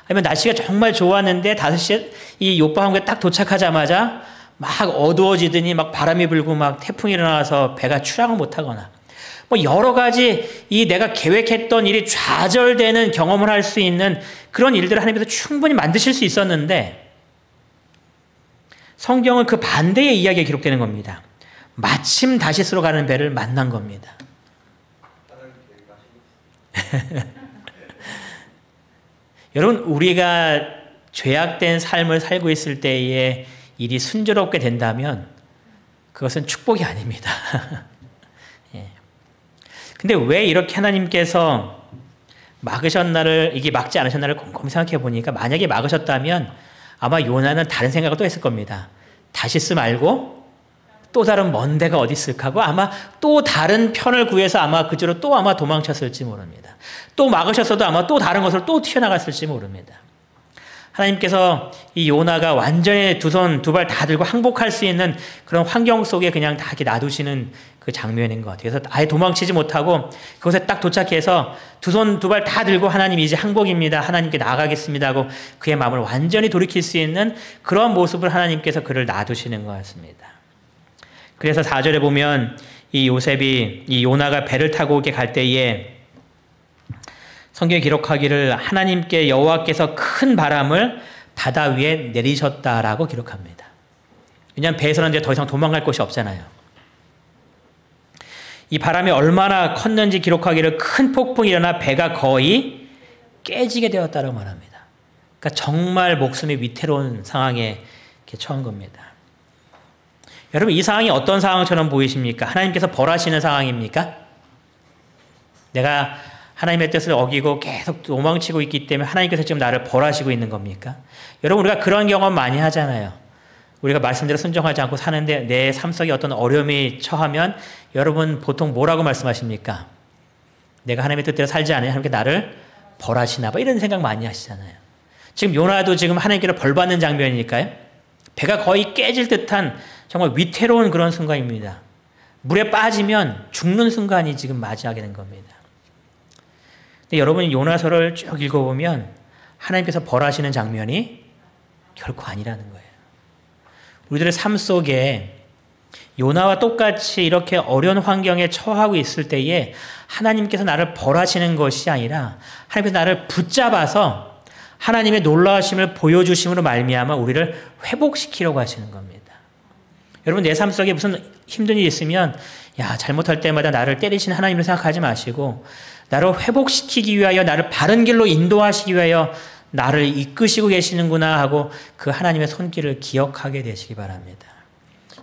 아니면 날씨가 정말 좋았는데 5시에 이 욥바 항구에 딱 도착하자마자 막 어두워지더니 막 바람이 불고 막 태풍이 일어나서 배가 출항을 못하거나 뭐 여러 가지 이 내가 계획했던 일이 좌절되는 경험을 할 수 있는 그런 일들을 하나님께서 충분히 만드실 수 있었는데 성경은 그 반대의 이야기가 기록되는 겁니다. 마침 다시스로 가는 배를 만난 겁니다. 여러분 우리가 죄악된 삶을 살고 있을 때에 일이 순조롭게 된다면 그것은 축복이 아닙니다. 근데 왜 이렇게 하나님께서 막으셨나를 이게 막지 않으셨나를 곰곰이 생각해 보니까 만약에 막으셨다면 아마 요나는 다른 생각을 또 했을 겁니다. 다시스 말고 또 다른 먼 데가 어디 있을까 하고 아마 또 다른 편을 구해서 아마 그쪽으로 또 아마 도망쳤을지 모릅니다. 또 막으셨어도 아마 또 다른 곳으로 또 튀어나갔을지 모릅니다. 하나님께서 이 요나가 완전히 두 손 두 발 다 들고 항복할 수 있는 그런 환경 속에 그냥 다 이렇게 놔두시는 그 장면인 것 같아요. 그래서 아예 도망치지 못하고 그곳에 딱 도착해서 두 손 두 발 다 들고 하나님 이제 항복입니다. 하나님께 나아가겠습니다 하고 그의 마음을 완전히 돌이킬 수 있는 그런 모습을 하나님께서 그를 놔두시는 것 같습니다. 그래서 4절에 보면 이 요셉이 이 요나가 배를 타고 오게 갈 때에 성경에 기록하기를 하나님께 여호와께서 큰 바람을 바다 위에 내리셨다라고 기록합니다. 왜냐하면 배에서는 이제 더 이상 도망갈 곳이 없잖아요. 이 바람이 얼마나 컸는지 기록하기를 큰 폭풍이 일어나 배가 거의 깨지게 되었다고 말합니다. 그러니까 정말 목숨이 위태로운 상황에 처한 겁니다. 여러분 이 상황이 어떤 상황처럼 보이십니까? 하나님께서 벌하시는 상황입니까? 내가 하나님의 뜻을 어기고 계속 도망치고 있기 때문에 하나님께서 지금 나를 벌하시고 있는 겁니까? 여러분 우리가 그런 경험 많이 하잖아요. 우리가 말씀대로 순종하지 않고 사는데 내 삶 속에 어떤 어려움이 처하면 여러분 보통 뭐라고 말씀하십니까? 내가 하나님의 뜻대로 살지 않으면 하나님께 나를 벌하시나 봐 이런 생각 많이 하시잖아요. 지금 요나도 지금 하나님께로 벌받는 장면이니까요. 배가 거의 깨질 듯한 정말 위태로운 그런 순간입니다. 물에 빠지면 죽는 순간이 지금 맞이하게 된 겁니다. 근데 여러분이 요나서를 쭉 읽어보면 하나님께서 벌하시는 장면이 결코 아니라는 거예요. 우리들의 삶 속에 요나와 똑같이 이렇게 어려운 환경에 처하고 있을 때에 하나님께서 나를 벌하시는 것이 아니라 하나님께서 나를 붙잡아서 하나님의 놀라우심을 보여주심으로 말미암아 우리를 회복시키려고 하시는 겁니다. 여러분 내 삶 속에 무슨 힘든 일이 있으면 잘못할 때마다 나를 때리시는 하나님을 생각하지 마시고 나를 회복시키기 위하여 나를 바른 길로 인도하시기 위하여 나를 이끄시고 계시는구나 하고 그 하나님의 손길을 기억하게 되시기 바랍니다.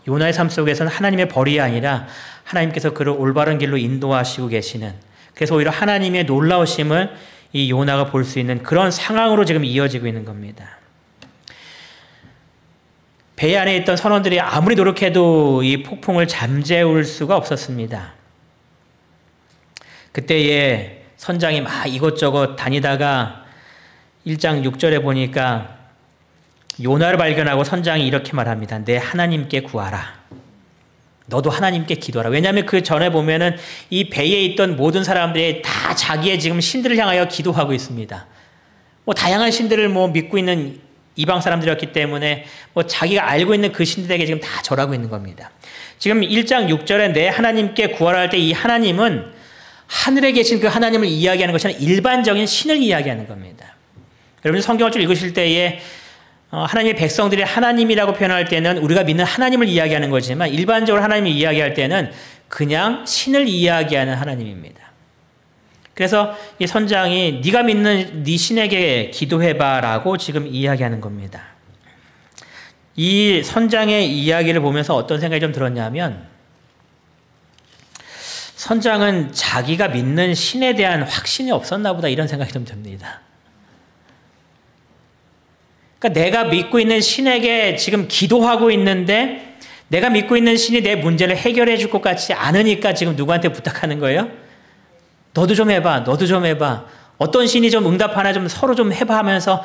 요나의 삶 속에서는 하나님의 벌이 아니라 하나님께서 그를 올바른 길로 인도하시고 계시는 그래서 오히려 하나님의 놀라우심을 이 요나가 볼 수 있는 그런 상황으로 지금 이어지고 있는 겁니다. 배 안에 있던 선원들이 아무리 노력해도 이 폭풍을 잠재울 수가 없었습니다. 그때에 선장이 막 이것저것 다니다가 1장 6절에 보니까 요나를 발견하고 선장이 이렇게 말합니다. 내 하나님께 구하라. 너도 하나님께 기도하라. 왜냐하면 그 전에 보면은 이 배에 있던 모든 사람들이 다 자기의 지금 신들을 향하여 기도하고 있습니다. 뭐 다양한 신들을 뭐 믿고 있는 이방 사람들이었기 때문에 뭐 자기가 알고 있는 그 신들에게 지금 다 절하고 있는 겁니다. 지금 1장 6절에 내 하나님께 구하라 할 때 이 하나님은 하늘에 계신 그 하나님을 이야기하는 것이 아니라 일반적인 신을 이야기하는 겁니다. 여러분 성경을 쭉 읽으실 때에 하나님의 백성들이 하나님이라고 표현할 때는 우리가 믿는 하나님을 이야기하는 거지만 일반적으로 하나님을 이야기할 때는 그냥 신을 이야기하는 하나님입니다. 그래서 이 선장이 네가 믿는 네 신에게 기도해봐라고 지금 이야기하는 겁니다. 이 선장의 이야기를 보면서 어떤 생각이 좀 들었냐면 선장은 자기가 믿는 신에 대한 확신이 없었나 보다 이런 생각이 좀 듭니다. 그러니까 내가 믿고 있는 신에게 지금 기도하고 있는데 내가 믿고 있는 신이 내 문제를 해결해 줄 것 같지 않으니까 지금 누구한테 부탁하는 거예요? 너도 좀 해봐. 너도 좀 해봐. 어떤 신이 좀 응답하나 좀 서로 좀 해봐 하면서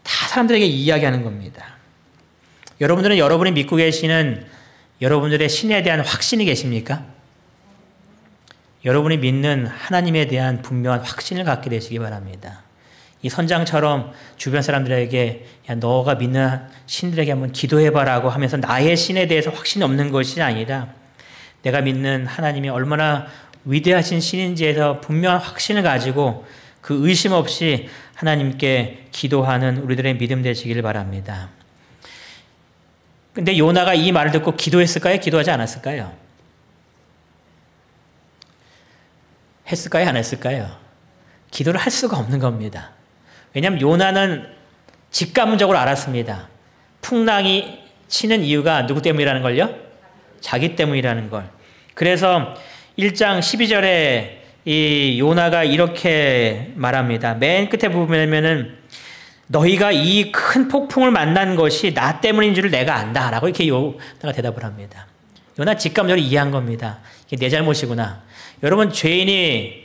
다 사람들에게 이야기하는 겁니다. 여러분들은 여러분이 믿고 계시는 여러분들의 신에 대한 확신이 계십니까? 여러분이 믿는 하나님에 대한 분명한 확신을 갖게 되시기 바랍니다. 이 선장처럼 주변 사람들에게 야, 너가 믿는 신들에게 한번 기도해봐라고 하면서 나의 신에 대해서 확신이 없는 것이 아니라 내가 믿는 하나님이 얼마나 위대하신 신인지에서 분명한 확신을 가지고 그 의심 없이 하나님께 기도하는 우리들의 믿음 되시기를 바랍니다. 근데 요나가 이 말을 듣고 기도했을까요? 기도하지 않았을까요? 했을까요? 안 했을까요? 기도를 할 수가 없는 겁니다. 왜냐하면 요나는 직감적으로 알았습니다. 풍랑이 치는 이유가 누구 때문이라는 걸요? 자기 때문이라는 걸. 그래서 1장 12절에 이 요나가 이렇게 말합니다. 맨 끝에 보면은 너희가 이 큰 폭풍을 만난 것이 나 때문인 줄을 내가 안다 라고 이렇게 요나가 대답을 합니다. 요나 직감적으로 이해한 겁니다. 이게 내 잘못이구나. 여러분 죄인이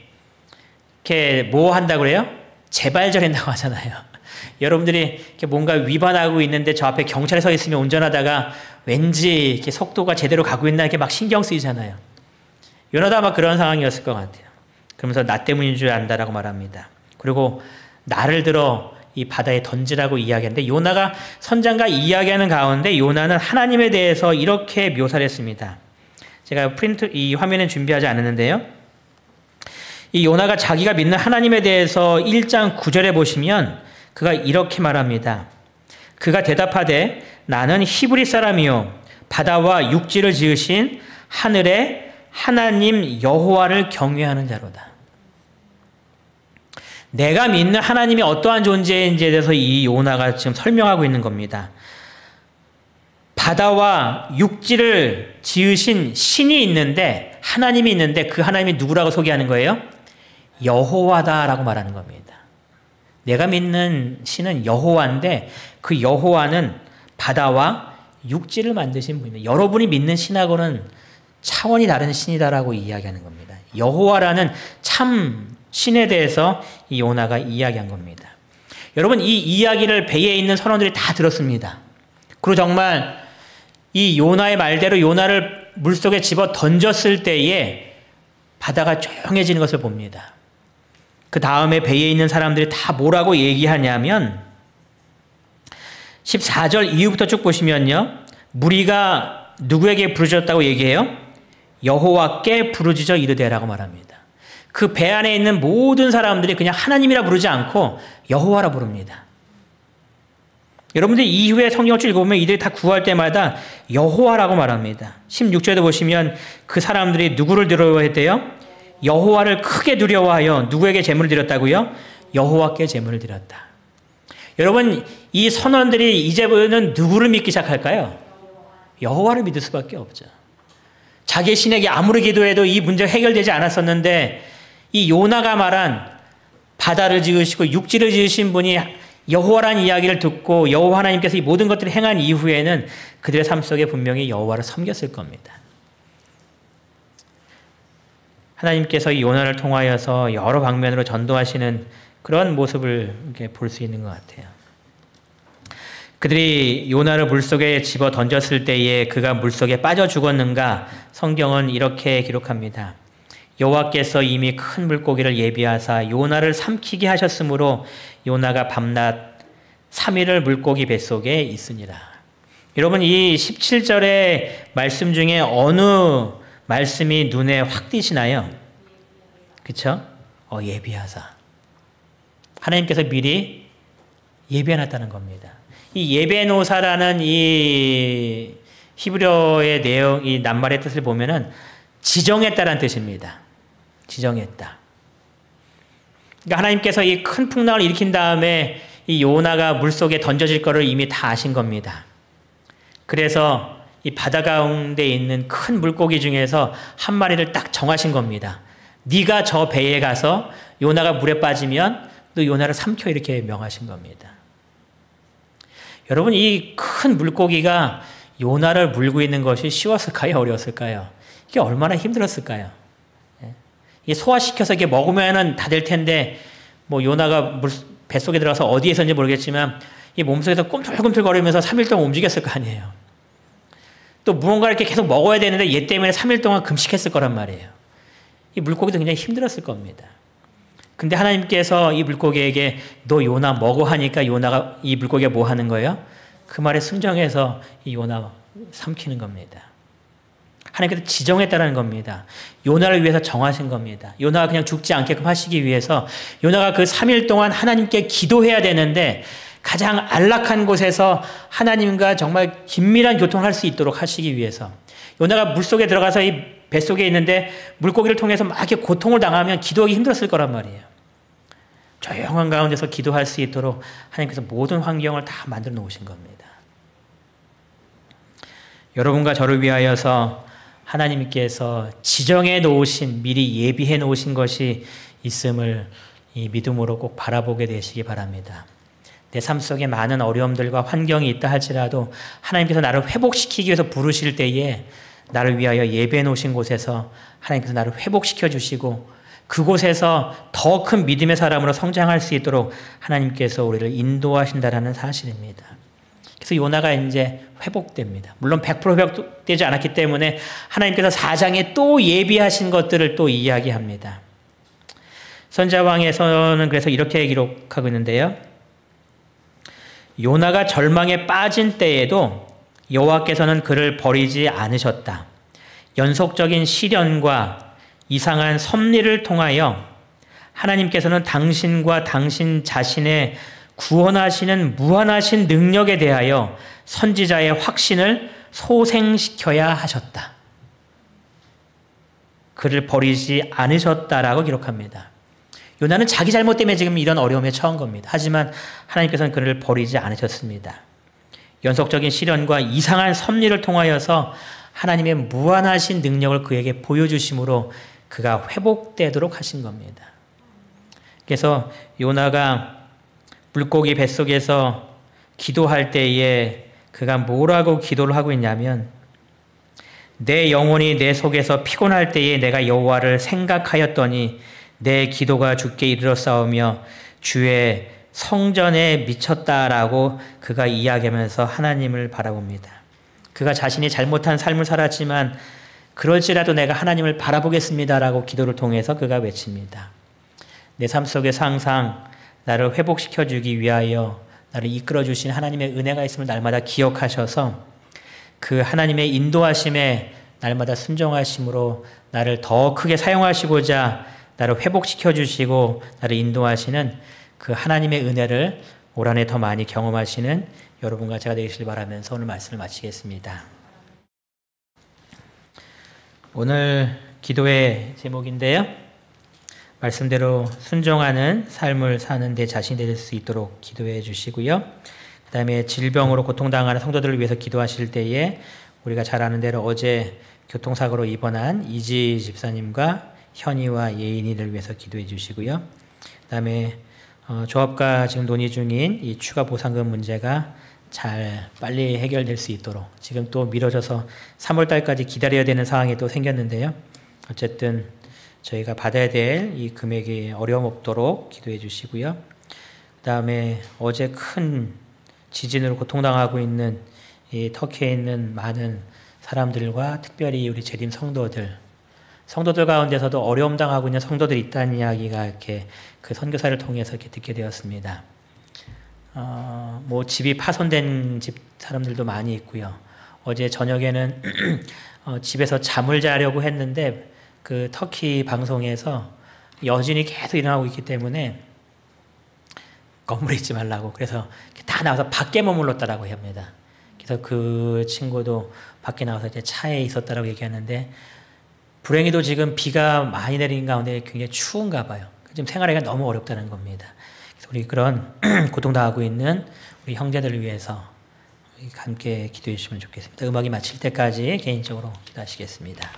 이렇게 뭐 한다고 그래요? 재발절한다고 하잖아요. 여러분들이 이렇게 뭔가 위반하고 있는데 저 앞에 경찰에 서 있으면 운전하다가 왠지 이렇게 속도가 제대로 가고 있나 이렇게 막 신경 쓰이잖아요. 요나도 아마 그런 상황이었을 것 같아요. 그러면서 나 때문인 줄 안다라고 말합니다. 그리고 나를 들어 이 바다에 던지라고 이야기하는데 요나가 선장과 이야기하는 가운데 요나는 하나님에 대해서 이렇게 묘사를 했습니다. 제가 이 화면에 준비하지 않았는데요. 이 요나가 자기가 믿는 하나님에 대해서 1장 9절에 보시면 그가 이렇게 말합니다. 그가 대답하되 나는 히브리 사람이요 바다와 육지를 지으신 하늘의 하나님 여호와를 경외하는 자로다. 내가 믿는 하나님이 어떠한 존재인지에 대해서 이 요나가 지금 설명하고 있는 겁니다. 바다와 육지를 지으신 신이 있는데 하나님이 있는데 그 하나님이 누구라고 소개하는 거예요? 여호와다라고 말하는 겁니다. 내가 믿는 신은 여호와인데 그 여호와는 바다와 육지를 만드신 분입니다. 여러분이 믿는 신하고는 차원이 다른 신이다라고 이야기하는 겁니다. 여호와라는 참 신에 대해서 이 요나가 이야기한 겁니다. 여러분 이 이야기를 배에 있는 선원들이 다 들었습니다. 그리고 정말 이 요나의 말대로 요나를 물속에 집어 던졌을 때에 바다가 조용해지는 것을 봅니다. 그 다음에 배에 있는 사람들이 다 뭐라고 얘기하냐면 14절 이후부터 쭉 보시면요. 무리가 누구에게 부르짖었다고 얘기해요? 여호와께 부르짖어 이르되라고 말합니다. 그 배 안에 있는 모든 사람들이 그냥 하나님이라 부르지 않고 여호와라 부릅니다. 여러분들 이후에 성경을 쭉 읽어보면 이들이 다 구할 때마다 여호와라고 말합니다. 16절에도 보시면 그 사람들이 누구를 두려워했대요? 여호와를 크게 두려워하여 누구에게 제물을 드렸다고요? 여호와께 제물을 드렸다. 여러분 이 선원들이 이제부터는 누구를 믿기 시작할까요? 여호와를 믿을 수밖에 없죠. 자기 신에게 아무리 기도해도 이 문제가 해결되지 않았었는데 이 요나가 말한 바다를 지으시고 육지를 지으신 분이 여호와라는 이야기를 듣고 여호와 하나님께서 이 모든 것들을 행한 이후에는 그들의 삶 속에 분명히 여호와를 섬겼을 겁니다. 하나님께서 이 요나를 통하여서 여러 방면으로 전도하시는 그런 모습을 볼 수 있는 것 같아요. 그들이 요나를 물속에 집어 던졌을 때에 그가 물속에 빠져 죽었는가? 성경은 이렇게 기록합니다. 여호와께서 이미 큰 물고기를 예비하사 요나를 삼키게 하셨으므로 요나가 밤낮 3일을 물고기 뱃속에 있으니라. 여러분, 이 17절의 말씀 중에 어느 말씀이 눈에 확 띄시나요? 그쵸? 예비하사. 하나님께서 미리 예비해놨다는 겁니다. 이 예베노사라는 이 히브리어의 내용, 이 낱말의 뜻을 보면은 지정했다라는 뜻입니다. 지정했다. 그러니까 하나님께서 이 큰 풍랑을 일으킨 다음에 이 요나가 물속에 던져질 거를 이미 다 아신 겁니다. 그래서 이 바다 가운데 있는 큰 물고기 중에서 한 마리를 딱 정하신 겁니다. 네가 저 배에 가서 요나가 물에 빠지면 너 요나를 삼켜, 이렇게 명하신 겁니다. 여러분, 이 큰 물고기가 요나를 물고 있는 것이 쉬웠을까요? 어려웠을까요? 이게 얼마나 힘들었을까요? 이게 소화시켜서 이게 먹으면은 다 될 텐데, 뭐 요나가 뱃속에 들어가서 어디에 있었는지 모르겠지만 이 몸속에서 꿈틀꿈틀 거리면서 3일 동안 움직였을 거 아니에요. 또 무언가를 이렇게 계속 먹어야 되는데 얘 때문에 3일 동안 금식했을 거란 말이에요. 이 물고기도 굉장히 힘들었을 겁니다. 근데 하나님께서 이 물고기에게 너 요나 먹어 하니까 요나가, 이 물고기가 뭐 하는 거예요? 그 말에 순종해서 이 요나 삼키는 겁니다. 하나님께서 지정했다는 겁니다. 요나를 위해서 정하신 겁니다. 요나가 그냥 죽지 않게끔 하시기 위해서 요나가 그 3일 동안 하나님께 기도해야 되는데 가장 안락한 곳에서 하나님과 정말 긴밀한 교통을 할 수 있도록 하시기 위해서, 요나가 물속에 들어가서 이 뱃속에 있는데 물고기를 통해서 막 이렇게 고통을 당하면 기도하기 힘들었을 거란 말이에요. 조용한 가운데서 기도할 수 있도록 하나님께서 모든 환경을 다 만들어 놓으신 겁니다. 여러분과 저를 위하여서 하나님께서 지정해 놓으신, 미리 예비해 놓으신 것이 있음을 이 믿음으로 꼭 바라보게 되시기 바랍니다. 내 삶 속에 많은 어려움들과 환경이 있다 할지라도 하나님께서 나를 회복시키기 위해서 부르실 때에 나를 위하여 예배해 놓으신 곳에서 하나님께서 나를 회복시켜 주시고 그곳에서 더 큰 믿음의 사람으로 성장할 수 있도록 하나님께서 우리를 인도하신다라는 사실입니다. 그래서 요나가 이제 회복됩니다. 물론 100% 회복되지 않았기 때문에 하나님께서 4장에 또 예비하신 것들을 또 이야기합니다. 선지자왕에서는 그래서 이렇게 기록하고 있는데요. 요나가 절망에 빠진 때에도 여호와께서는 그를 버리지 않으셨다. 연속적인 시련과 이상한 섭리를 통하여 하나님께서는 당신과 당신 자신의 구원하시는 무한하신 능력에 대하여 선지자의 확신을 소생시켜야 하셨다. 그를 버리지 않으셨다라고 기록합니다. 요나는 자기 잘못 때문에 지금 이런 어려움에 처한 겁니다. 하지만 하나님께서는 그를 버리지 않으셨습니다. 연속적인 시련과 이상한 섭리를 통하여서 하나님의 무한하신 능력을 그에게 보여주심으로 그가 회복되도록 하신 겁니다. 그래서 요나가 물고기 뱃속에서 기도할 때에 그가 뭐라고 기도를 하고 있냐면, 내 영혼이 내 속에서 피곤할 때에 내가 여호와를 생각하였더니 내 기도가 주께 이르렀사오며 주의 성전에 미쳤다라고 그가 이야기하면서 하나님을 바라봅니다. 그가 자신이 잘못한 삶을 살았지만 그럴지라도 내가 하나님을 바라보겠습니다라고 기도를 통해서 그가 외칩니다. 내 삶 속에서 항상 나를 회복시켜주기 위하여 나를 이끌어주신 하나님의 은혜가 있음을 날마다 기억하셔서 그 하나님의 인도하심에 날마다 순종하심으로 나를 더 크게 사용하시고자 나를 회복시켜주시고 나를 인도하시는 그 하나님의 은혜를 올 한 해 더 많이 경험하시는 여러분과 제가 되시길 바라면서 오늘 말씀을 마치겠습니다. 오늘 기도의 제목인데요. 말씀대로 순종하는 삶을 사는 데 자신이 될 수 있도록 기도해 주시고요. 그 다음에 질병으로 고통당하는 성도들을 위해서 기도하실 때에 우리가 잘 아는 대로 어제 교통사고로 입원한 이지 집사님과 현이와 예인이를 위해서 기도해 주시고요. 그 다음에 조합과 지금 논의 중인 이 추가 보상금 문제가 잘 빨리 해결될 수 있도록, 지금 또 미뤄져서 3월 달까지 기다려야 되는 상황이 또 생겼는데요. 어쨌든 저희가 받아야 될 이 금액이 어려움 없도록 기도해 주시고요. 그 다음에 어제 큰 지진으로 고통당하고 있는 이 터키에 있는 많은 사람들과 특별히 우리 재림 성도들 가운데서도 어려움 당하고 있는 성도들이 있다는 이야기가 이렇게 그 선교사를 통해서 이렇게 듣게 되었습니다. 뭐 집이 파손된 집 사람들도 많이 있고요. 어제 저녁에는 집에서 잠을 자려고 했는데 그 터키 방송에서 여진이 계속 일어나고 있기 때문에 건물에 있지 말라고 그래서 다 나와서 밖에 머물렀다라고 합니다. 그래서 그 친구도 밖에 나와서 이제 차에 있었다라고 얘기하는데 불행히도 지금 비가 많이 내리는 가운데 굉장히 추운가 봐요. 지금 생활하기가 너무 어렵다는 겁니다. 그래서 우리 그런 고통당하고 있는 우리 형제들을 위해서 함께 기도해 주시면 좋겠습니다. 음악이 마칠 때까지 개인적으로 기도하시겠습니다.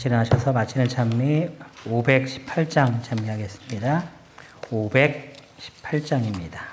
같이 일어나셔서 마치는 찬미 518장 찬미하겠습니다. 518장입니다.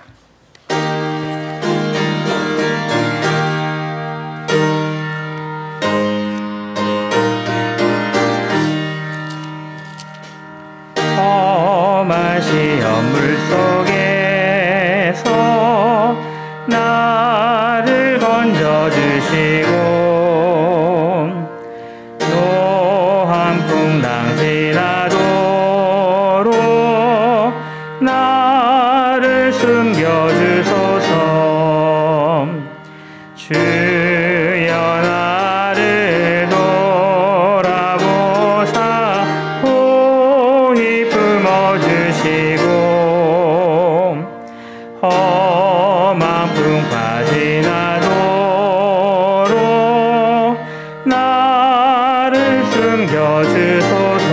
숨겨주소서.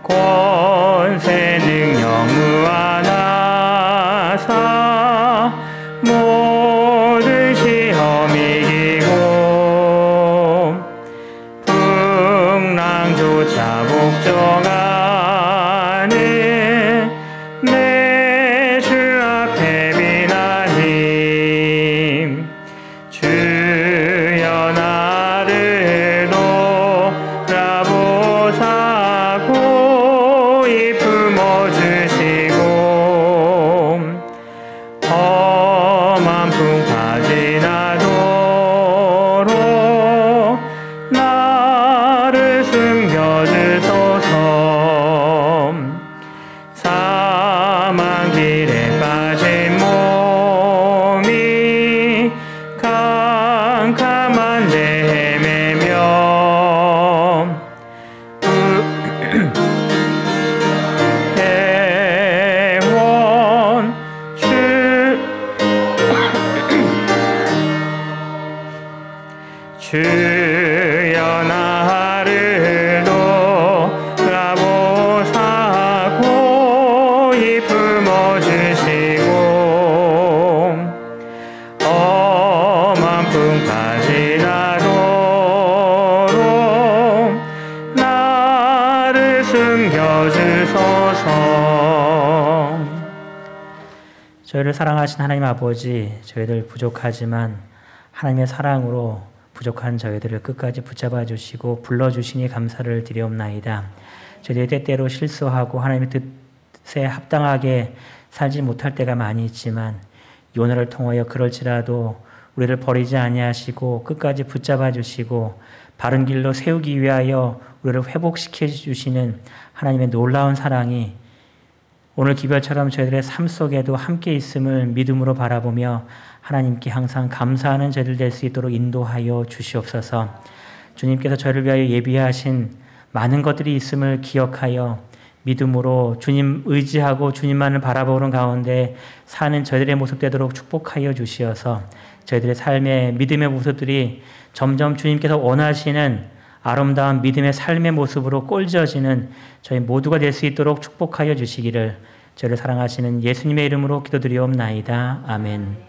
권세 능력 무한하사 모든 시험 이기고 풍랑조차 복종하는 내 주 앞에 비나님. 주여 나를 돌아보사 고이 품어주시고 험한 풍파 지나도록 나를 숨겨주소서. 사망 길에 빠진 몸이 캄캄한 데 헤매며 애원 주여 나를 돌아보사 고이 품어주시고 험한 풍파 지나도록 나를 숨겨주소서. 저희를 사랑하신 하나님 아버지, 저희들 부족하지만 하나님의 사랑으로 부족한 저희들을 끝까지 붙잡아 주시고 불러주시니 감사를 드리옵나이다. 저희들이 때때로 실수하고 하나님의 뜻에 합당하게 살지 못할 때가 많이 있지만 요나를 통하여 그럴지라도 우리를 버리지 아니하시고 끝까지 붙잡아 주시고 바른 길로 세우기 위하여 우리를 회복시켜 주시는 하나님의 놀라운 사랑이 오늘 기별처럼 저희들의 삶 속에도 함께 있음을 믿음으로 바라보며 하나님께 항상 감사하는 저희들 될 수 있도록 인도하여 주시옵소서. 주님께서 저희를 위하여 예비하신 많은 것들이 있음을 기억하여 믿음으로 주님 의지하고 주님만을 바라보는 가운데 사는 저희들의 모습 되도록 축복하여 주시어서 저희들의 삶의 믿음의 모습들이 점점 주님께서 원하시는 아름다운 믿음의 삶의 모습으로 꼴져지는 저희 모두가 될 수 있도록 축복하여 주시기를 저희를 사랑하시는 예수님의 이름으로 기도드리옵나이다. 아멘.